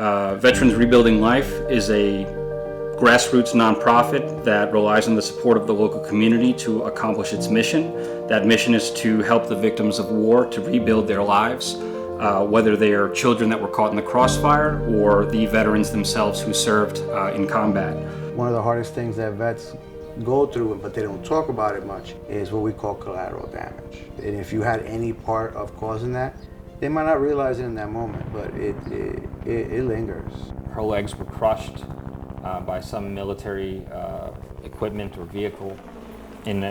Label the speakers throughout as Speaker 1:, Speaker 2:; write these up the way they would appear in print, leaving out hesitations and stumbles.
Speaker 1: Veterans Rebuilding Life is a grassroots nonprofit that relies on the support of the local community to accomplish its mission. That mission is to help the victims of war to rebuild their lives, whether they are children that were caught in the crossfire or the veterans themselves who served in combat.
Speaker 2: One of the hardest things that vets go through, but they don't talk about it much, is what we call collateral damage. And if you had any part of causing that, they might not realize it in that moment, but it lingers.
Speaker 3: Her legs were crushed by some military equipment or vehicle.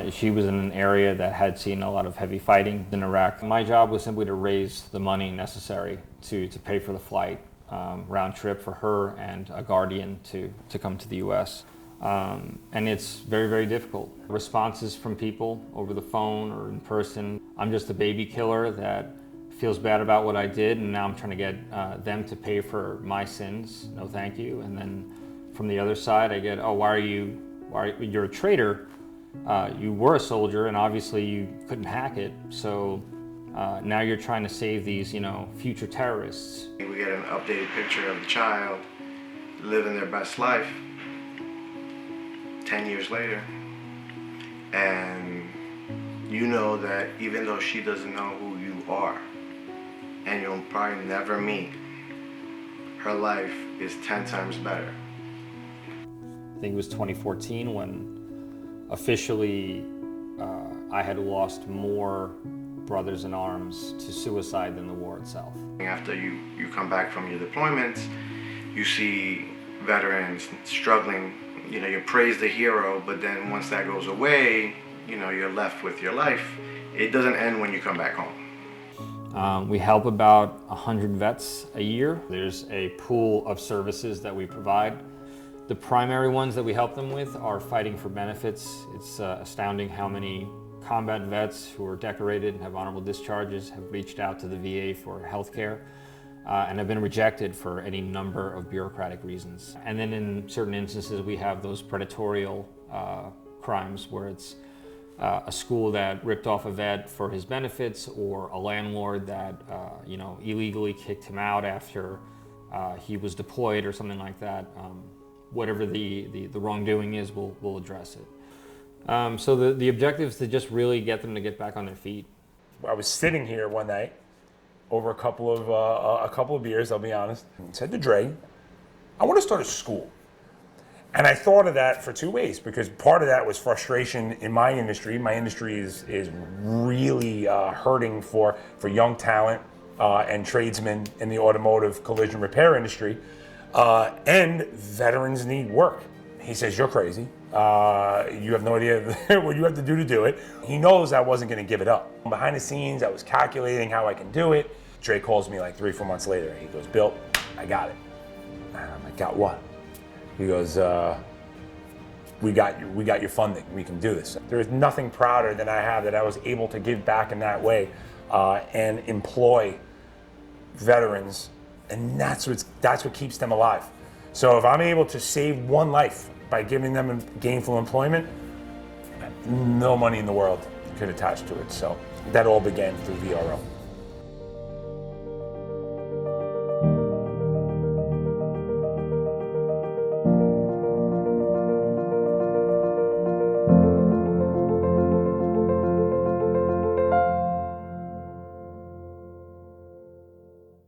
Speaker 3: She was in an area that had seen a lot of heavy fighting in Iraq. My job was simply to raise the money necessary to pay for the flight, round trip for her and a guardian to come to the US. And it's very, very difficult. Responses from people over the phone or in person. I'm just a baby killer that feels bad about what I did, and now I'm trying to get them to pay for my sins. No thank you. And then from the other side I get, oh, you're a traitor. You were a soldier and obviously you couldn't hack it, so now you're trying to save these, future terrorists.
Speaker 4: We get an updated picture of the child living their best life 10 years later, and you know that even though she doesn't know who you are, and you'll probably never meet, her life is 10 times better.
Speaker 3: I think it was 2014 when officially I had lost more brothers in arms to suicide than the war itself.
Speaker 4: After you come back from your deployments, you see veterans struggling. You praise the hero, but then once that goes away, you're left with your life. It doesn't end when you come back home.
Speaker 3: We help about 100 vets a year. There's a pool of services that we provide. The primary ones that we help them with are fighting for benefits. It's astounding how many combat vets who are decorated and have honorable discharges have reached out to the VA for health care and have been rejected for any number of bureaucratic reasons. And then in certain instances we have those predatorial crimes where it's a school that ripped off a vet for his benefits, or a landlord that illegally kicked him out after he was deployed or something like that. Whatever the wrongdoing is, we'll address it. So the objective is to just really get them to get back on their feet.
Speaker 5: I was sitting here one night over a couple of beers, I'll be honest, and said to Dre, I want to start a school. And I thought of that for two ways, because part of that was frustration in my industry. My industry is really hurting for young talent and tradesmen in the automotive collision repair industry. And veterans need work. He says, you're crazy. You have no idea what you have to do it. He knows I wasn't going to give it up. Behind the scenes, I was calculating how I can do it. Dre calls me like 3-4 months later. He goes, Bill, I got it. And I'm like, got what? He goes, we got your funding. We can do this. There is nothing prouder than I have that I was able to give back in that way and employ veterans. And that's what keeps them alive. So if I'm able to save one life by giving them gainful employment, no money in the world could attach to it. So that all began through VRO.